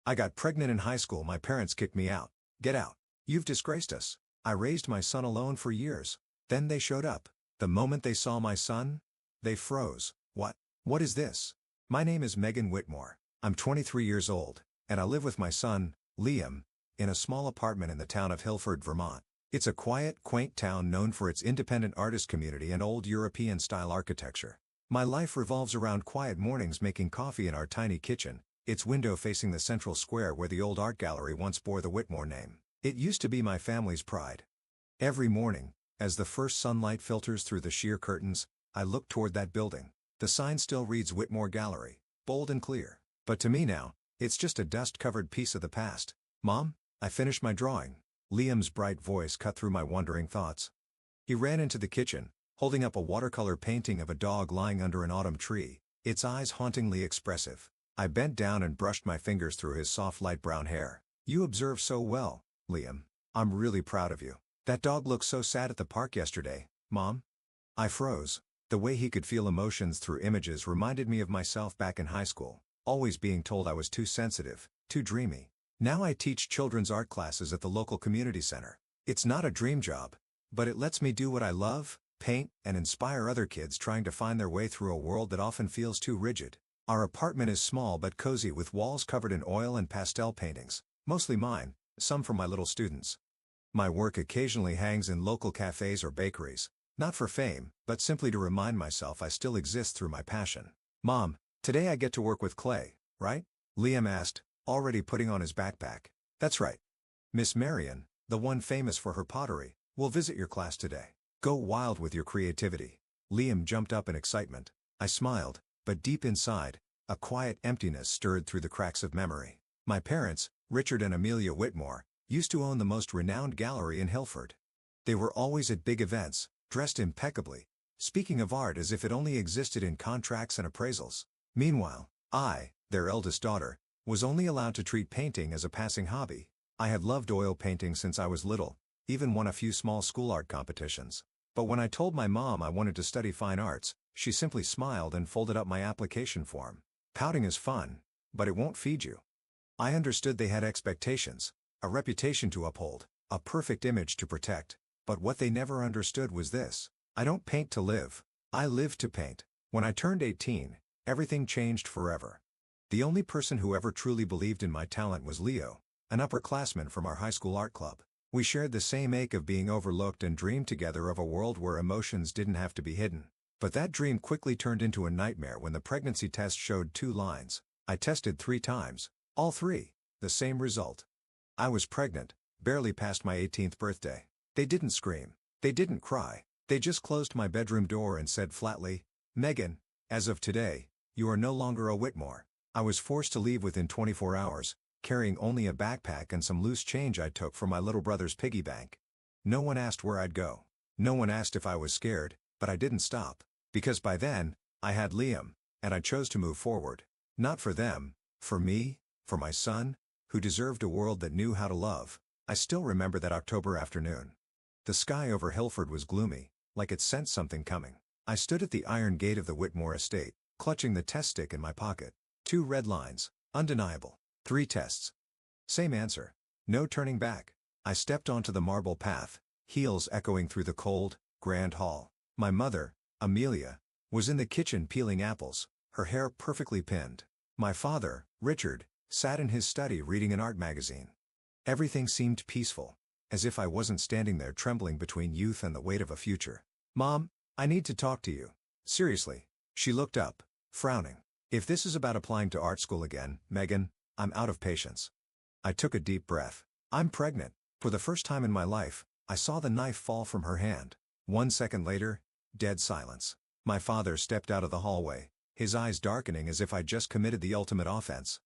I got pregnant in high school. My parents kicked me out. Get out. You've disgraced us. I raised my son alone for years. Then they showed up. The moment they saw my son, they froze. What? What is this? My name is Megan Whitmore. I'm 23 years old, and I live with my son, Liam, in a small apartment in the town of Hilford, Vermont. It's a quiet, quaint town known for its independent artist community and old European-style architecture. My life revolves around quiet mornings making coffee in our tiny kitchen, its window facing the central square where the old art gallery once bore the Whitmore name. It used to be my family's pride. Every morning, as the first sunlight filters through the sheer curtains, I look toward that building. The sign still reads Whitmore Gallery, bold and clear. But to me now, it's just a dust-covered piece of the past. Mom, I finished my drawing. Liam's bright voice cut through my wandering thoughts. He ran into the kitchen, holding up a watercolor painting of a dog lying under an autumn tree, its eyes hauntingly expressive. I bent down and brushed my fingers through his soft light brown hair. You observe so well, Liam. I'm really proud of you. That dog looked so sad at the park yesterday, Mom. I froze. The way he could feel emotions through images reminded me of myself back in high school, always being told I was too sensitive, too dreamy. Now I teach children's art classes at the local community center. It's not a dream job, but it lets me do what I love, paint, and inspire other kids trying to find their way through a world that often feels too rigid. Our apartment is small but cozy with walls covered in oil and pastel paintings, mostly mine, some from my little students. My work occasionally hangs in local cafes or bakeries, not for fame, but simply to remind myself I still exist through my passion. Mom, today I get to work with clay, right? Liam asked, already putting on his backpack. That's right. Miss Marion, the one famous for her pottery, will visit your class today. Go wild with your creativity. Liam jumped up in excitement. I smiled, but deep inside, a quiet emptiness stirred through the cracks of memory. My parents, Richard and Amelia Whitmore, used to own the most renowned gallery in Hilford. They were always at big events, dressed impeccably, speaking of art as if it only existed in contracts and appraisals. Meanwhile, I, their eldest daughter, was only allowed to treat painting as a passing hobby. I had loved oil painting since I was little, even won a few small school art competitions. But when I told my mom I wanted to study fine arts, she simply smiled and folded up my application form. Pouting is fun, but it won't feed you. I understood they had expectations, a reputation to uphold, a perfect image to protect. But what they never understood was this: I don't paint to live, I live to paint. When I turned 18, everything changed forever. The only person who ever truly believed in my talent was Leo, an upperclassman from our high school art club. We shared the same ache of being overlooked and dreamed together of a world where emotions didn't have to be hidden. But that dream quickly turned into a nightmare when the pregnancy test showed 2 lines. I tested 3 times, all 3, the same result. I was pregnant, barely past my 18th birthday. They didn't scream. They didn't cry. They just closed my bedroom door and said flatly, Megan, as of today, you are no longer a Whitmore. I was forced to leave within 24 hours, carrying only a backpack and some loose change I took from my little brother's piggy bank. No one asked where I'd go. No one asked if I was scared, but I didn't stop. Because by then, I had Liam, and I chose to move forward. Not for them, for me, for my son, who deserved a world that knew how to love. I still remember that October afternoon. The sky over Hilford was gloomy, like it sensed something coming. I stood at the iron gate of the Whitmore estate, clutching the test stick in my pocket. 2 red lines, undeniable. 3 tests. Same answer. No turning back. I stepped onto the marble path, heels echoing through the cold, grand hall. My mother, Amelia, was in the kitchen peeling apples, her hair perfectly pinned. My father, Richard, sat in his study reading an art magazine. Everything seemed peaceful, as if I wasn't standing there trembling between youth and the weight of a future. Mom, I need to talk to you. Seriously. She looked up, frowning. If this is about applying to art school again, Megan, I'm out of patience. I took a deep breath. I'm pregnant. For the first time in my life, I saw the knife fall from her hand. 1 second later, dead silence. My father stepped out of the hallway, his eyes darkening as if I'd just committed the ultimate offense.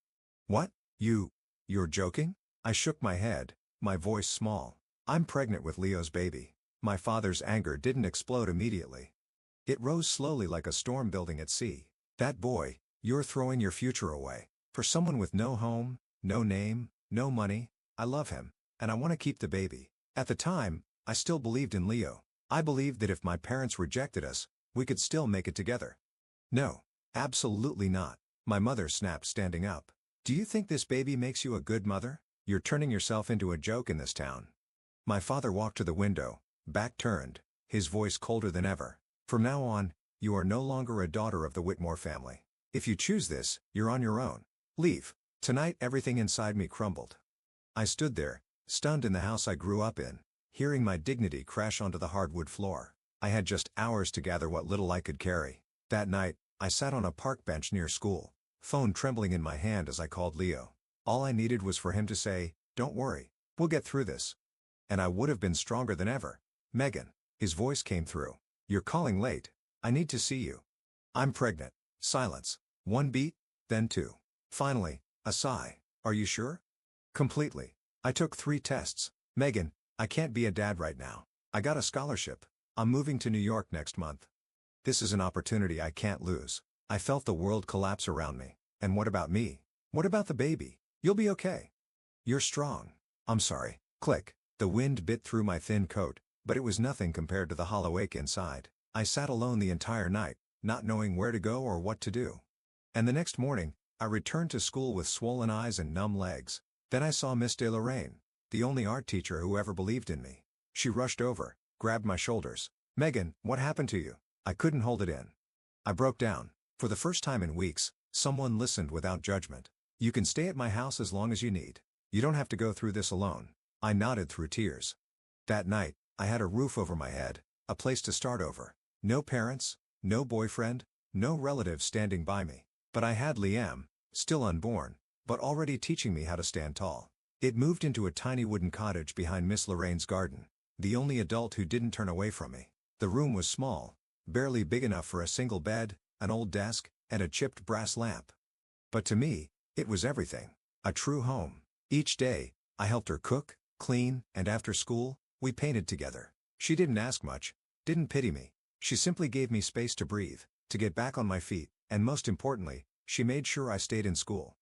What? You're joking? I shook my head, my voice small. I'm pregnant with Leo's baby. My father's anger didn't explode immediately. It rose slowly like a storm building at sea. That boy, you're throwing your future away. For someone with no home, no name, no money. I love him, and I want to keep the baby. At the time, I still believed in Leo. I believed that if my parents rejected us, we could still make it together. No, absolutely not. My mother snapped, standing up. Do you think this baby makes you a good mother? You're turning yourself into a joke in this town. My father walked to the window, back turned, his voice colder than ever. From now on, you are no longer a daughter of the Whitmore family. If you choose this, you're on your own. Leave. Tonight everything inside me crumbled. I stood there, stunned in the house I grew up in, hearing my dignity crash onto the hardwood floor. I had just hours to gather what little I could carry. That night, I sat on a park bench near school, phone trembling in my hand as I called Leo. All I needed was for him to say, "Don't worry, we'll get through this." And I would have been stronger than ever. "Megan." His voice came through. "You're calling late. I need to see you." "I'm pregnant." Silence. One beat, then two. Finally, a sigh. "Are you sure?" "Completely. I took 3 tests. Megan, I can't be a dad right now. I got a scholarship. I'm moving to New York next month. This is an opportunity I can't lose." I felt the world collapse around me. "And what about me? What about the baby? You'll be okay. You're strong." "I'm sorry." Click. The wind bit through my thin coat, but it was nothing compared to the hollow ache inside. I sat alone the entire night, not knowing where to go or what to do. And the next morning, I returned to school with swollen eyes and numb legs. Then I saw Miss De Lorraine, the only art teacher who ever believed in me. She rushed over, grabbed my shoulders. "Megan, what happened to you?" I couldn't hold it in. I broke down. For the first time in weeks, someone listened without judgment. "You can stay at my house as long as you need. You don't have to go through this alone." I nodded through tears. That night, I had a roof over my head, a place to start over. No parents, no boyfriend, no relatives standing by me. But I had Liam, still unborn, but already teaching me how to stand tall. It moved into a tiny wooden cottage behind Miss Lorraine's garden, the only adult who didn't turn away from me. The room was small, barely big enough for a single bed, an old desk, and a chipped brass lamp. But to me, it was everything. A true home. Each day, I helped her cook, clean, and after school, we painted together. She didn't ask much, didn't pity me. She simply gave me space to breathe, to get back on my feet, and most importantly, she made sure I stayed in school.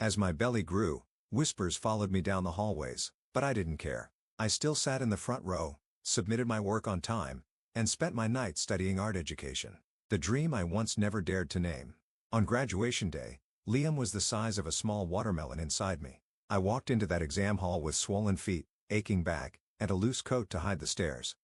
As my belly grew, whispers followed me down the hallways, but I didn't care. I still sat in the front row, submitted my work on time, and spent my nights studying art education. The dream I once never dared to name. On graduation day, Liam was the size of a small watermelon inside me. I walked into that exam hall with swollen feet, aching back, and a loose coat to hide the stares.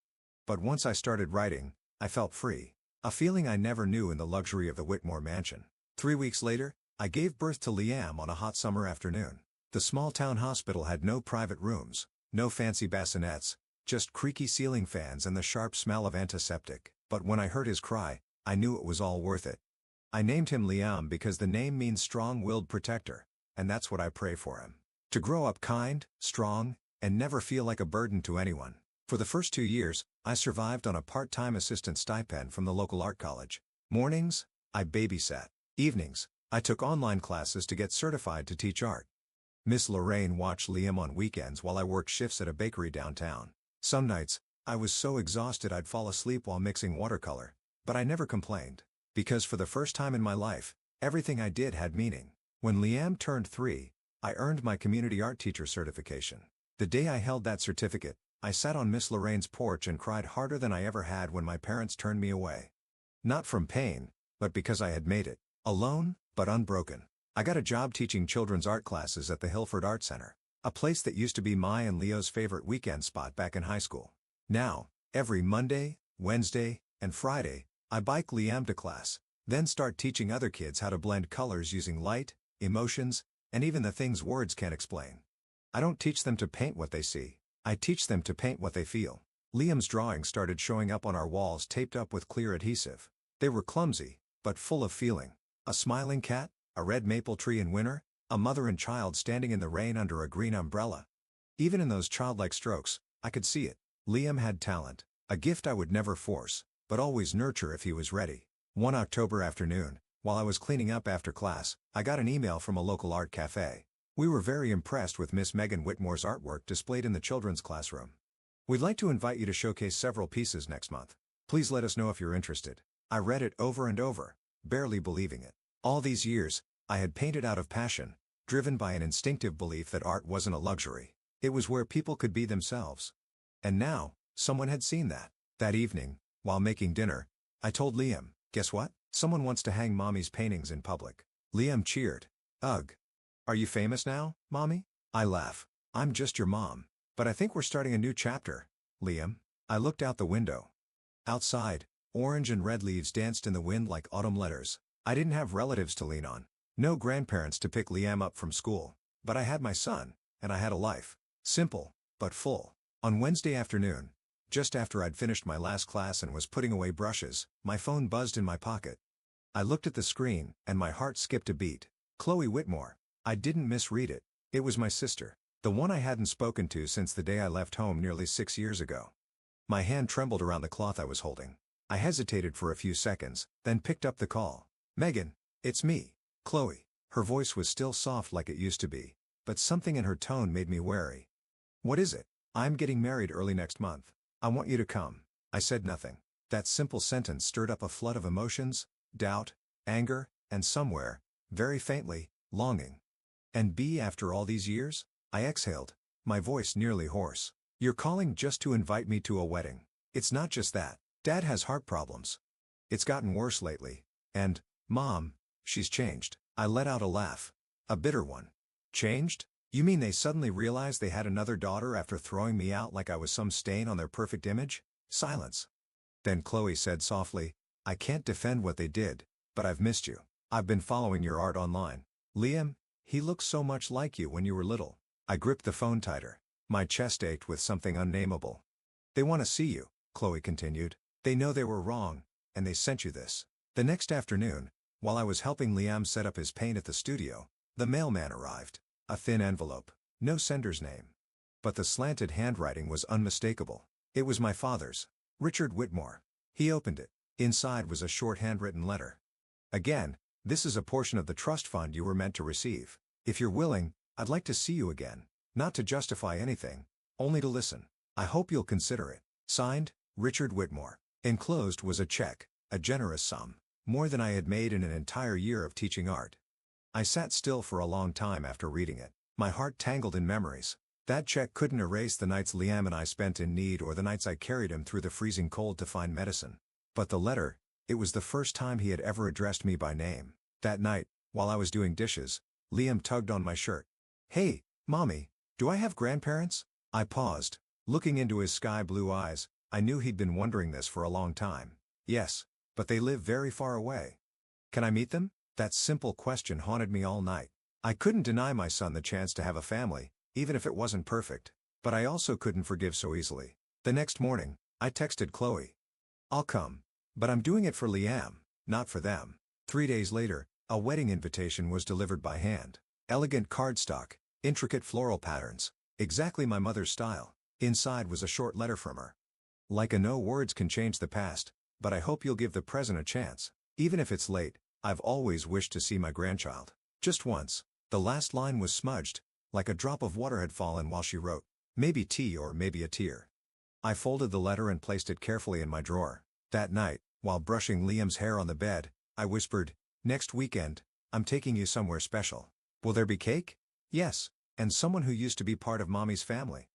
But once I started writing, I felt free. A feeling I never knew in the luxury of the Whitmore mansion. 3 weeks later, I gave birth to Liam on a hot summer afternoon. The small town hospital had no private rooms, no fancy bassinets, just creaky ceiling fans and the sharp smell of antiseptic. But when I heard his cry, I knew it was all worth it. I named him Liam because the name means strong-willed protector, and that's what I pray for him. To grow up kind, strong, and never feel like a burden to anyone. For the first 2 years, I survived on a part-time assistant stipend from the local art college. Mornings, I babysat. Evenings, I took online classes to get certified to teach art. Miss Lorraine watched Liam on weekends while I worked shifts at a bakery downtown. Some nights, I was so exhausted I'd fall asleep while mixing watercolor, but I never complained. Because for the first time in my life, everything I did had meaning. When Liam turned 3, I earned my community art teacher certification. The day I held that certificate, I sat on Miss Lorraine's porch and cried harder than I ever had when my parents turned me away. Not from pain, but because I had made it. Alone, but unbroken. I got a job teaching children's art classes at the Hilford Art Center, a place that used to be my and Leo's favorite weekend spot back in high school. Now, every Monday, Wednesday, and Friday, I bike Liam to class, then start teaching other kids how to blend colors using light, emotions, and even the things words can't explain. I don't teach them to paint what they see, I teach them to paint what they feel. Liam's drawings started showing up on our walls taped up with clear adhesive. They were clumsy, but full of feeling. A smiling cat, a red maple tree in winter, a mother and child standing in the rain under a green umbrella. Even in those childlike strokes, I could see it. Liam had talent, a gift I would never force, but always nurture if he was ready. One October afternoon, while I was cleaning up after class, I got an email from a local art cafe. We were very impressed with Miss Megan Whitmore's artwork displayed in the children's classroom. We'd like to invite you to showcase several pieces next month. Please let us know if you're interested. I read it over and over, barely believing it. All these years, I had painted out of passion, driven by an instinctive belief that art wasn't a luxury. It was where people could be themselves. And now, someone had seen that. That evening, while making dinner, I told Liam, "Guess what? Someone wants to hang Mommy's paintings in public." Liam cheered. "Ugh. Are you famous now, Mommy? I laugh. I'm just your mom. But I think we're starting a new chapter. Liam. I looked out the window. Outside, orange and red leaves danced in the wind like autumn letters. I didn't have relatives to lean on. No grandparents to pick Liam up from school. But I had my son, and I had a life. Simple, but full. On Wednesday afternoon, just after I'd finished my last class and was putting away brushes, my phone buzzed in my pocket. I looked at the screen, and my heart skipped a beat. Chloe Whitmore. I didn't misread it. It was my sister. The one I hadn't spoken to since the day I left home nearly 6 years ago. My hand trembled around the cloth I was holding. I hesitated for a few seconds, then picked up the call. Megan, it's me, Chloe. Her voice was still soft like it used to be, but something in her tone made me wary. What is it? I'm getting married early next month. I want you to come. I said nothing. That simple sentence stirred up a flood of emotions, doubt, anger, and somewhere, very faintly, longing. And after all these years? I exhaled, my voice nearly hoarse. You're calling just to invite me to a wedding. It's not just that. Dad has heart problems. It's gotten worse lately. And, Mom, she's changed. I let out a laugh. A bitter one. Changed? You mean they suddenly realized they had another daughter after throwing me out like I was some stain on their perfect image? Silence. Then Chloe said softly, I can't defend what they did, but I've missed you. I've been following your art online. Liam, he looks so much like you when you were little. I gripped the phone tighter. My chest ached with something unnameable. They want to see you, Chloe continued. They know they were wrong, and they sent you this. The next afternoon, while I was helping Liam set up his paint at the studio, the mailman arrived. A thin envelope. No sender's name. But the slanted handwriting was unmistakable. It was my father's. Richard Whitmore. He opened it. Inside was a short handwritten letter. Again, this is a portion of the trust fund you were meant to receive. If you're willing, I'd like to see you again. Not to justify anything, only to listen. I hope you'll consider it. Signed, Richard Whitmore. Enclosed was a check, a generous sum, more than I had made in an entire year of teaching art. I sat still for a long time after reading it, my heart tangled in memories. That check couldn't erase the nights Liam and I spent in need or the nights I carried him through the freezing cold to find medicine. But the letter, it was the first time he had ever addressed me by name. That night, while I was doing dishes, Liam tugged on my shirt. Hey, Mommy, do I have grandparents? I paused. Looking into his sky-blue eyes, I knew he'd been wondering this for a long time. Yes, but they live very far away. Can I meet them? That simple question haunted me all night. I couldn't deny my son the chance to have a family, even if it wasn't perfect. But I also couldn't forgive so easily. The next morning, I texted Chloe. I'll come. But I'm doing it for Liam, not for them. 3 days later, a wedding invitation was delivered by hand. Elegant cardstock, intricate floral patterns, exactly my mother's style. Inside was a short letter from her. Like no words can change the past, but I hope you'll give the present a chance. Even if it's late, I've always wished to see my grandchild. Just once. The last line was smudged, like a drop of water had fallen while she wrote. Maybe tea or maybe a tear. I folded the letter and placed it carefully in my drawer. That night, while brushing Liam's hair on the bed, I whispered, next weekend, I'm taking you somewhere special. Will there be cake? Yes, and someone who used to be part of Mommy's family.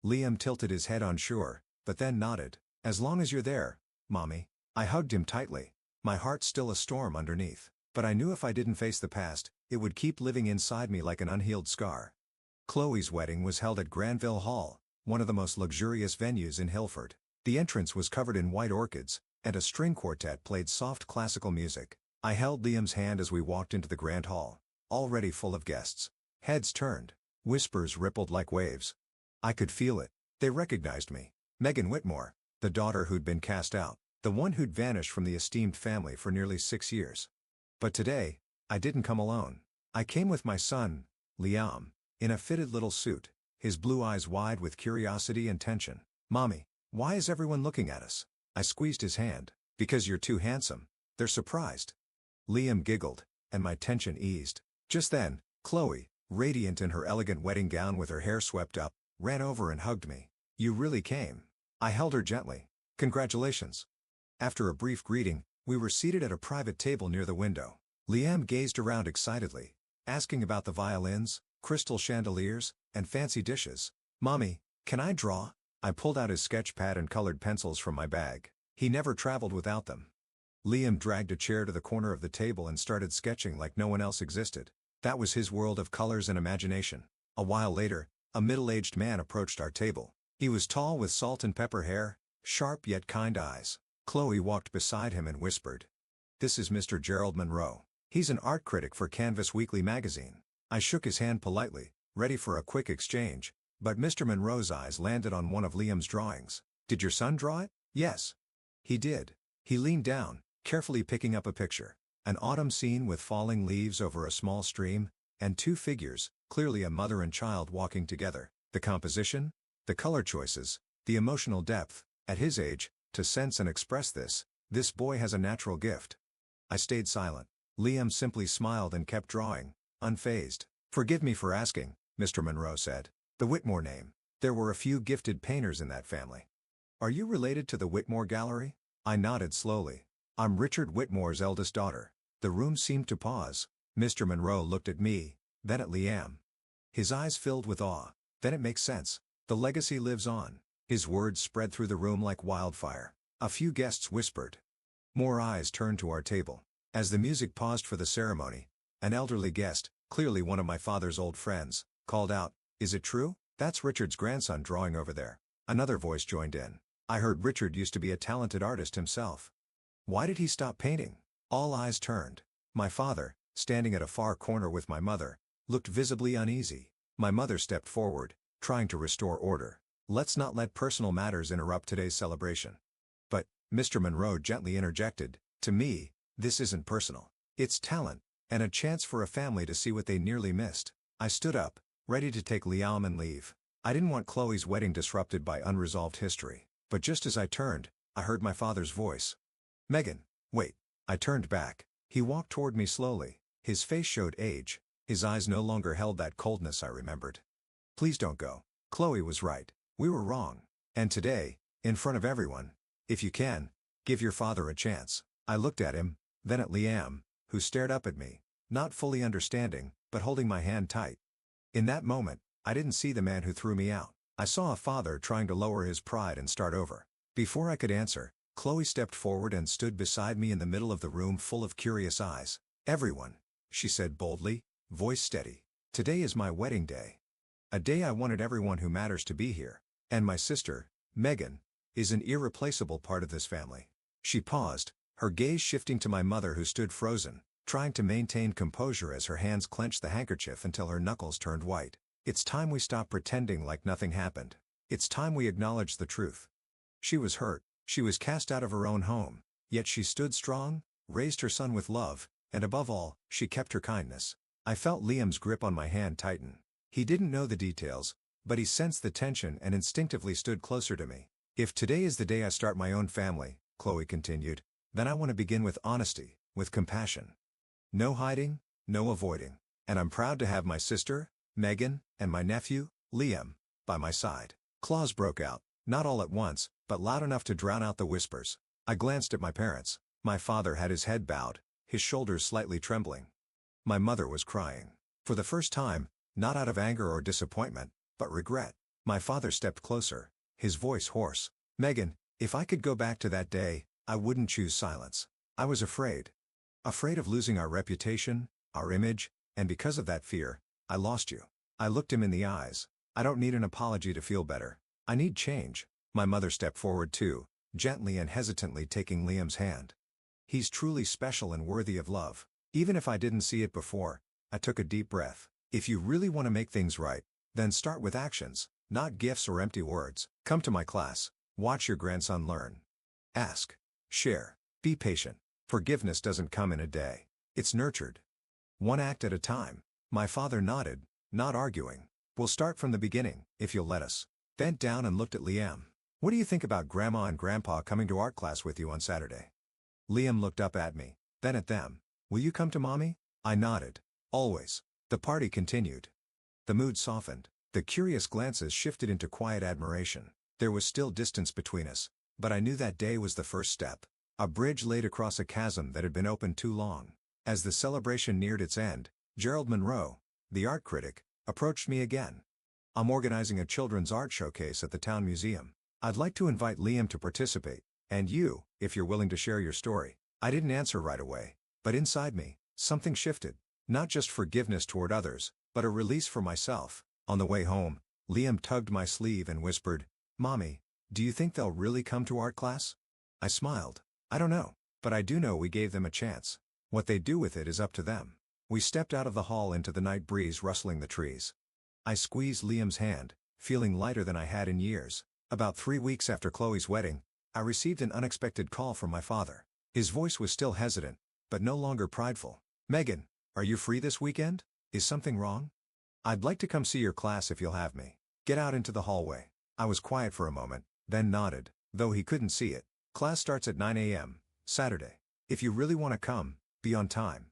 Liam tilted his head unsure, but then nodded. As long as you're there, Mommy. I hugged him tightly. My heart still a storm underneath, but I knew if I didn't face the past, it would keep living inside me like an unhealed scar. Chloe's wedding was held at Granville Hall, one of the most luxurious venues in Hilford. The entrance was covered in white orchids, and a string quartet played soft classical music. I held Liam's hand as we walked into the grand hall, already full of guests. Heads turned. Whispers rippled like waves. I could feel it. They recognized me. Megan Whitmore, the daughter who'd been cast out. The one who'd vanished from the esteemed family for nearly 6 years. But today, I didn't come alone. I came with my son, Liam, in a fitted little suit, his blue eyes wide with curiosity and tension. Mommy, why is everyone looking at us? I squeezed his hand. Because you're too handsome. They're surprised. Liam giggled, and my tension eased. Just then, Chloe, radiant in her elegant wedding gown with her hair swept up, ran over and hugged me. You really came. I held her gently. Congratulations. After a brief greeting, we were seated at a private table near the window. Liam gazed around excitedly, asking about the violins, crystal chandeliers, and fancy dishes. Mommy, can I draw? I pulled out his sketch pad and colored pencils from my bag. He never traveled without them. Liam dragged a chair to the corner of the table and started sketching like no one else existed. That was his world of colors and imagination. A while later, a middle-aged man approached our table. He was tall with salt and pepper hair, sharp yet kind eyes. Chloe walked beside him and whispered, "This is Mr. Gerald Monroe. He's an art critic for Canvas Weekly magazine." I shook his hand politely, ready for a quick exchange, but Mr. Monroe's eyes landed on one of Liam's drawings. "Did your son draw it?" "Yes. He did." He leaned down, carefully picking up a picture. An autumn scene with falling leaves over a small stream, and two figures, clearly a mother and child walking together. The composition, the color choices, the emotional depth. At his age, to sense and express this boy has a natural gift. I stayed silent. Liam simply smiled and kept drawing, unfazed. "Forgive me for asking," Mr. Monroe said. "The Whitmore name. There were a few gifted painters in that family. Are you related to the Whitmore Gallery?" I nodded slowly. "I'm Richard Whitmore's eldest daughter." The room seemed to pause. Mr. Monroe looked at me, then at Liam. His eyes filled with awe. "Then it makes sense. The legacy lives on." His words spread through the room like wildfire. A few guests whispered. More eyes turned to our table. As the music paused for the ceremony, an elderly guest, clearly one of my father's old friends, called out, "Is it true? That's Richard's grandson drawing over there." Another voice joined in. "I heard Richard used to be a talented artist himself. Why did he stop painting?" All eyes turned. My father, standing at a far corner with my mother, looked visibly uneasy. My mother stepped forward, trying to restore order. "Let's not let personal matters interrupt today's celebration." "But," Mr. Monroe gently interjected, "to me, this isn't personal. It's talent, and a chance for a family to see what they nearly missed." I stood up, ready to take Liam and leave. I didn't want Chloe's wedding disrupted by unresolved history. But just as I turned, I heard my father's voice. "Megan, wait." I turned back. He walked toward me slowly. His face showed age. His eyes no longer held that coldness I remembered. "Please don't go." Chloe was right. We were wrong. And today, in front of everyone, if you can, give your father a chance. I looked at him, then at Liam, who stared up at me, not fully understanding, but holding my hand tight. In that moment, I didn't see the man who threw me out. I saw a father trying to lower his pride and start over. Before I could answer, Chloe stepped forward and stood beside me in the middle of the room full of curious eyes. "Everyone," she said boldly, voice steady. "Today is my wedding day. A day I wanted everyone who matters to be here. And my sister, Megan, is an irreplaceable part of this family." She paused, her gaze shifting to my mother who stood frozen, trying to maintain composure as her hands clenched the handkerchief until her knuckles turned white. "It's time we stop pretending like nothing happened. It's time we acknowledge the truth." She was hurt. She was cast out of her own home, yet she stood strong, raised her son with love, and above all, she kept her kindness. I felt Liam's grip on my hand tighten. He didn't know the details, but he sensed the tension and instinctively stood closer to me. "If today is the day I start my own family," Chloe continued, "then I want to begin with honesty, with compassion. No hiding, no avoiding. And I'm proud to have my sister, Megan, and my nephew, Liam, by my side." Claws broke out, not all at once, but loud enough to drown out the whispers. I glanced at my parents. My father had his head bowed, his shoulders slightly trembling. My mother was crying. For the first time, not out of anger or disappointment, but regret. My father stepped closer, his voice hoarse. "Megan, if I could go back to that day, I wouldn't choose silence. I was afraid. Afraid of losing our reputation, our image, and because of that fear, I lost you." I looked him in the eyes. "I don't need an apology to feel better. I need change." My mother stepped forward too, gently and hesitantly taking Liam's hand. "He's truly special and worthy of love." Even if I didn't see it before, I took a deep breath. "If you really want to make things right, then start with actions, not gifts or empty words. Come to my class, watch your grandson learn. Ask, share, be patient. Forgiveness doesn't come in a day. It's nurtured. One act at a time." My father nodded, not arguing. "We'll start from the beginning, if you'll let us." Bent down and looked at Liam. "What do you think about Grandma and Grandpa coming to art class with you on Saturday?" Liam looked up at me, then at them. "Will you come to Mommy?" I nodded. "Always." The party continued. The mood softened. The curious glances shifted into quiet admiration. There was still distance between us, but I knew that day was the first step. A bridge laid across a chasm that had been open too long. As the celebration neared its end, Gerald Monroe, the art critic, approached me again. "I'm organizing a children's art showcase at the town museum. I'd like to invite Liam to participate, and you, if you're willing to share your story." I didn't answer right away, but inside me, something shifted. Not just forgiveness toward others, but a release for myself. On the way home, Liam tugged my sleeve and whispered, "Mommy, do you think they'll really come to art class?" I smiled. "I don't know, but I do know we gave them a chance. What they do with it is up to them." We stepped out of the hall into the night breeze rustling the trees. I squeezed Liam's hand, feeling lighter than I had in years. About 3 weeks after Chloe's wedding, I received an unexpected call from my father. His voice was still hesitant, but no longer prideful. "Megan, are you free this weekend? Is something wrong? I'd like to come see your class if you'll have me. Get out into the hallway." I was quiet for a moment, then nodded, though he couldn't see it. "Class starts at 9 a.m., Saturday. If you really want to come, be on time.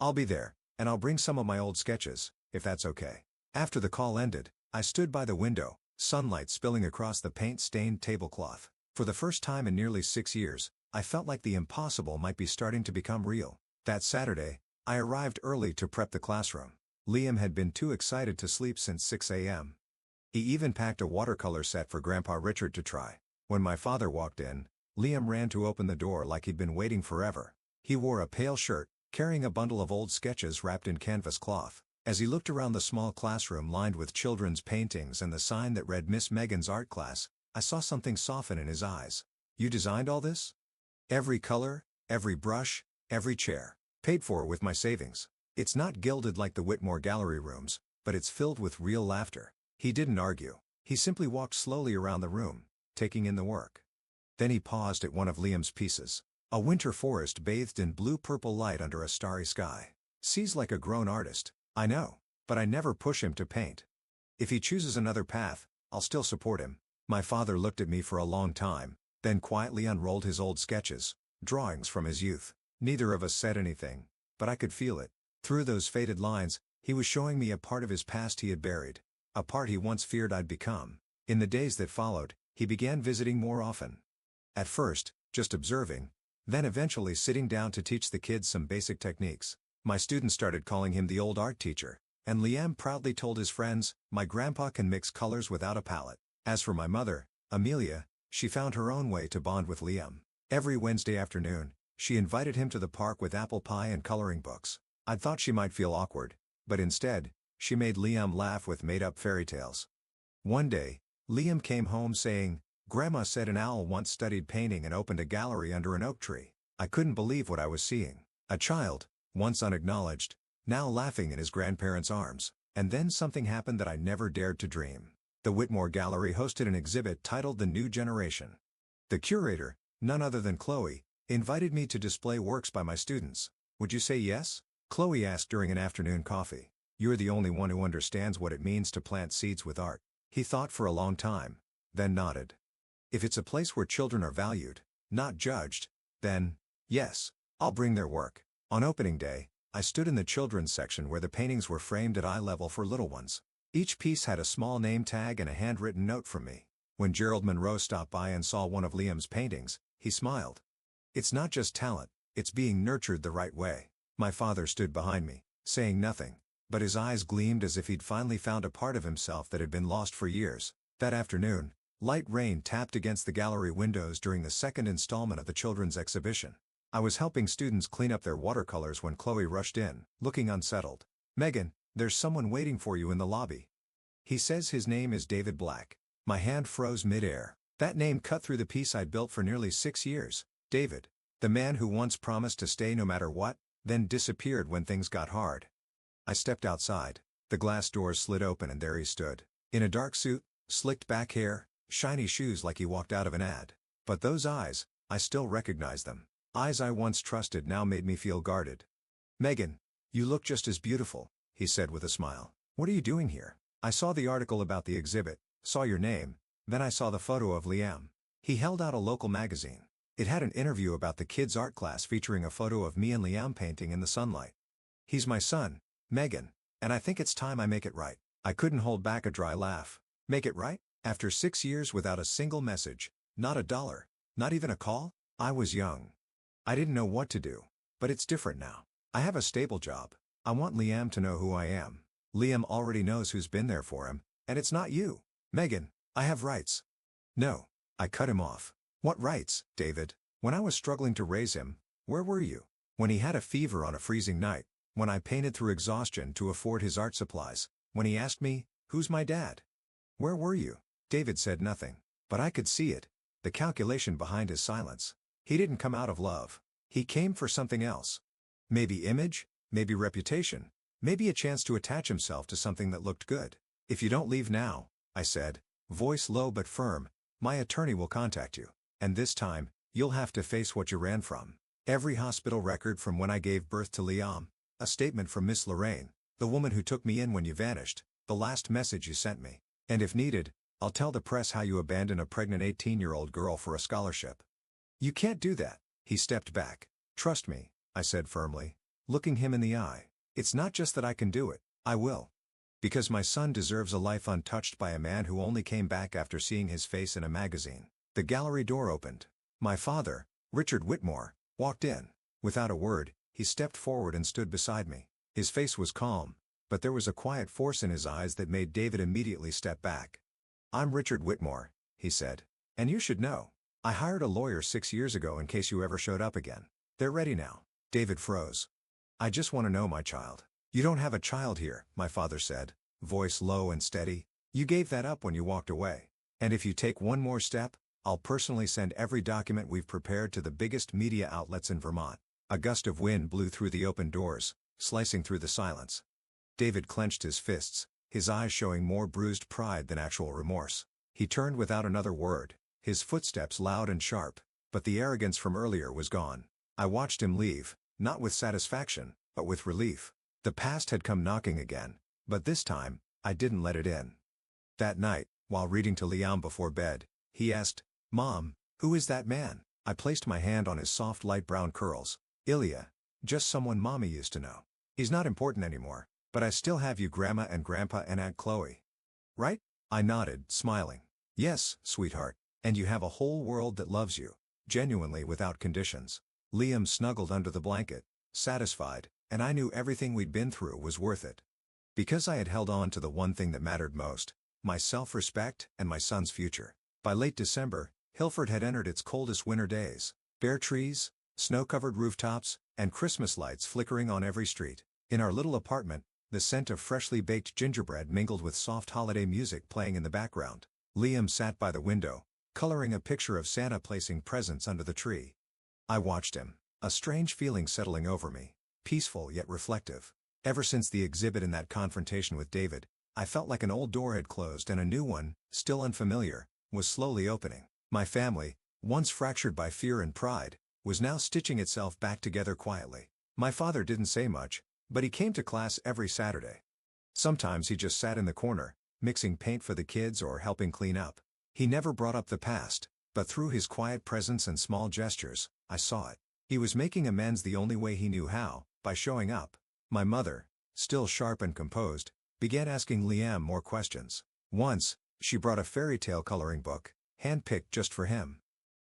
I'll be there, and I'll bring some of my old sketches, if that's okay." After the call ended, I stood by the window, sunlight spilling across the paint-stained tablecloth. For the first time in nearly 6 years, I felt like the impossible might be starting to become real. That Saturday, I arrived early to prep the classroom. Liam had been too excited to sleep since 6 a.m. He even packed a watercolor set for Grandpa Richard to try. When my father walked in, Liam ran to open the door like he'd been waiting forever. He wore a pale shirt, carrying a bundle of old sketches wrapped in canvas cloth. As he looked around the small classroom lined with children's paintings and the sign that read Miss Megan's art class, I saw something soften in his eyes. "You designed all this? Every color, every brush, every chair. Paid for with my savings. It's not gilded like the Whitmore Gallery rooms, but it's filled with real laughter." He didn't argue. He simply walked slowly around the room, taking in the work. Then he paused at one of Liam's pieces. A winter forest bathed in blue-purple light under a starry sky. "Sees like a grown artist, I know, but I never push him to paint. If he chooses another path, I'll still support him." My father looked at me for a long time, then quietly unrolled his old sketches, drawings from his youth. Neither of us said anything, but I could feel it. Through those faded lines, he was showing me a part of his past he had buried, a part he once feared I'd become. In the days that followed, he began visiting more often. At first, just observing, then eventually sitting down to teach the kids some basic techniques. My students started calling him the old art teacher, and Liam proudly told his friends, "My grandpa can mix colors without a palette." As for my mother, Amelia, she found her own way to bond with Liam. Every Wednesday afternoon, she invited him to the park with apple pie and coloring books. I'd thought she might feel awkward, but instead, she made Liam laugh with made-up fairy tales. One day, Liam came home saying, "Grandma said an owl once studied painting and opened a gallery under an oak tree." I couldn't believe what I was seeing. A child, once unacknowledged, now laughing in his grandparents' arms. And then something happened that I never dared to dream. The Whitmore Gallery hosted an exhibit titled The New Generation. The curator, none other than Chloe, invited me to display works by my students. "Would you say yes?" Chloe asked during an afternoon coffee. "You're the only one who understands what it means to plant seeds with art." He thought for a long time, then nodded. "If it's a place where children are valued, not judged, then, yes, I'll bring their work." On opening day, I stood in the children's section where the paintings were framed at eye level for little ones. Each piece had a small name tag and a handwritten note from me. When Gerald Monroe stopped by and saw one of Liam's paintings, he smiled. "It's not just talent, it's being nurtured the right way." My father stood behind me, saying nothing, but his eyes gleamed as if he'd finally found a part of himself that had been lost for years. That afternoon, light rain tapped against the gallery windows during the second installment of the children's exhibition. I was helping students clean up their watercolors when Chloe rushed in, looking unsettled. "Megan, there's someone waiting for you in the lobby. He says his name is David Black." My hand froze mid-air. That name cut through the piece I'd built for nearly 6 years. David, the man who once promised to stay no matter what, then disappeared when things got hard. I stepped outside. The glass doors slid open and there he stood. In a dark suit, slicked back hair, shiny shoes like he walked out of an ad. But those eyes, I still recognized them. Eyes I once trusted now made me feel guarded. "Megan, you look just as beautiful," he said with a smile. "What are you doing here?" "I saw the article about the exhibit, saw your name, then I saw the photo of Liam." He held out a local magazine. It had an interview about the kids' art class featuring a photo of me and Liam painting in the sunlight. "He's my son, Megan, and I think it's time I make it right." I couldn't hold back a dry laugh. Make it right? After 6 years without a single message, not a dollar, not even a call? I was young. I didn't know what to do. But it's different now. I have a stable job. I want Liam to know who I am. Liam already knows who's been there for him, and it's not you. "Megan, I have rights." "No." I cut him off. "What rights, David? When I was struggling to raise him, where were you? When he had a fever on a freezing night, when I painted through exhaustion to afford his art supplies, when he asked me, "Who's my dad? Where were you?" David said nothing, but I could see it, the calculation behind his silence. He didn't come out of love. He came for something else. Maybe image, maybe reputation, maybe a chance to attach himself to something that looked good. "If you don't leave now," I said, voice low but firm, "my attorney will contact you. And this time, you'll have to face what you ran from. Every hospital record from when I gave birth to Liam, a statement from Miss Lorraine, the woman who took me in when you vanished, the last message you sent me. And if needed, I'll tell the press how you abandoned a pregnant 18-year-old girl for a scholarship." "You can't do that." He stepped back. "Trust me," I said firmly, looking him in the eye. "It's not just that I can do it, I will. Because my son deserves a life untouched by a man who only came back after seeing his face in a magazine." The gallery door opened. My father, Richard Whitmore, walked in. Without a word, he stepped forward and stood beside me. His face was calm, but there was a quiet force in his eyes that made David immediately step back. "I'm Richard Whitmore," he said. "And you should know. I hired a lawyer 6 years ago in case you ever showed up again. They're ready now." David froze. "I just want to know my child." "You don't have a child here," my father said, voice low and steady. "You gave that up when you walked away. And if you take one more step, I'll personally send every document we've prepared to the biggest media outlets in Vermont." A gust of wind blew through the open doors, slicing through the silence. David clenched his fists, his eyes showing more bruised pride than actual remorse. He turned without another word, his footsteps loud and sharp, but the arrogance from earlier was gone. I watched him leave, not with satisfaction, but with relief. The past had come knocking again, but this time, I didn't let it in. That night, while reading to Liam before bed, he asked, "Mom, who is that man?" I placed my hand on his soft light brown curls. "Ilya. Just someone Mommy used to know. He's not important anymore, but I still have you, Grandma and Grandpa and Aunt Chloe. Right?" I nodded, smiling. "Yes, sweetheart. And you have a whole world that loves you, genuinely without conditions." Liam snuggled under the blanket, satisfied, and I knew everything we'd been through was worth it. Because I had held on to the one thing that mattered most, my self-respect and my son's future. By late December, Hilford had entered its coldest winter days. Bare trees, snow-covered rooftops, and Christmas lights flickering on every street. In our little apartment, the scent of freshly baked gingerbread mingled with soft holiday music playing in the background. Liam sat by the window, coloring a picture of Santa placing presents under the tree. I watched him, a strange feeling settling over me, peaceful yet reflective. Ever since the exhibit and that confrontation with David, I felt like an old door had closed and a new one, still unfamiliar, was slowly opening. My family, once fractured by fear and pride, was now stitching itself back together quietly. My father didn't say much, but he came to class every Saturday. Sometimes he just sat in the corner, mixing paint for the kids or helping clean up. He never brought up the past, but through his quiet presence and small gestures, I saw it. He was making amends the only way he knew how, by showing up. My mother, still sharp and composed, began asking Liam more questions. Once, she brought a fairy tale coloring book, hand-picked just for him.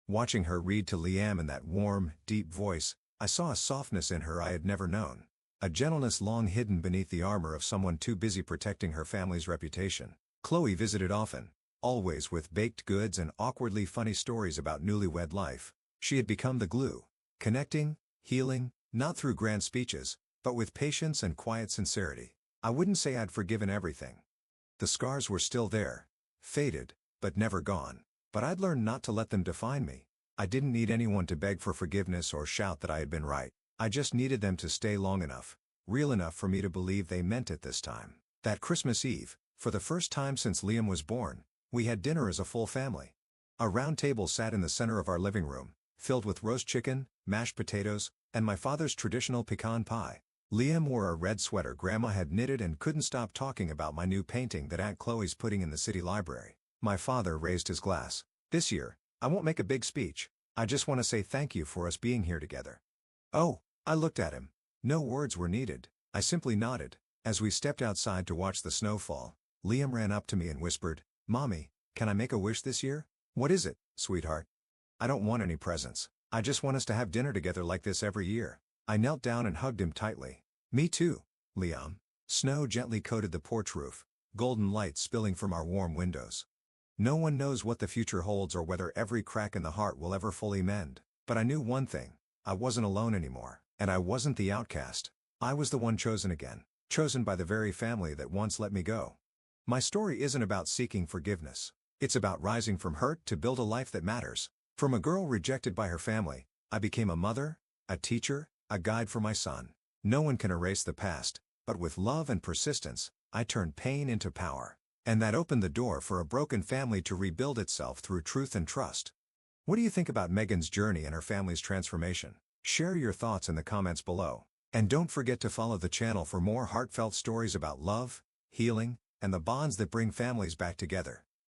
Watching her read to Liam in that warm, deep voice, I saw a softness in her I had never known. A gentleness long hidden beneath the armor of someone too busy protecting her family's reputation. Chloe visited often, always with baked goods and awkwardly funny stories about newlywed life. She had become the glue, connecting, healing, not through grand speeches, but with patience and quiet sincerity. I wouldn't say I'd forgiven everything. The scars were still there, faded, but never gone. But I'd learned not to let them define me. I didn't need anyone to beg for forgiveness or shout that I had been right. I just needed them to stay long enough, real enough for me to believe they meant it this time. That Christmas Eve, for the first time since Liam was born, we had dinner as a full family. A round table sat in the center of our living room, filled with roast chicken, mashed potatoes, and my father's traditional pecan pie. Liam wore a red sweater Grandma had knitted and couldn't stop talking about my new painting that Aunt Chloe's putting in the city library. My father raised his glass. "This year, I won't make a big speech. I just want to say thank you for us being here together." "Oh," I looked at him. No words were needed. I simply nodded. As we stepped outside to watch the snow fall, Liam ran up to me and whispered, "Mommy, can I make a wish this year?" "What is it, sweetheart?" "I don't want any presents. I just want us to have dinner together like this every year." I knelt down and hugged him tightly. "Me too, Liam." Snow gently coated the porch roof, golden light spilling from our warm windows. No one knows what the future holds or whether every crack in the heart will ever fully mend. But I knew one thing, I wasn't alone anymore, and I wasn't the outcast. I was the one chosen again, chosen by the very family that once let me go. My story isn't about seeking forgiveness. It's about rising from hurt to build a life that matters. From a girl rejected by her family, I became a mother, a teacher, a guide for my son. No one can erase the past, but with love and persistence, I turned pain into power. And that opened the door for a broken family to rebuild itself through truth and trust. What do you think about Megan's journey and her family's transformation? Share your thoughts in the comments below. And don't forget to follow the channel for more heartfelt stories about love, healing, and the bonds that bring families back together.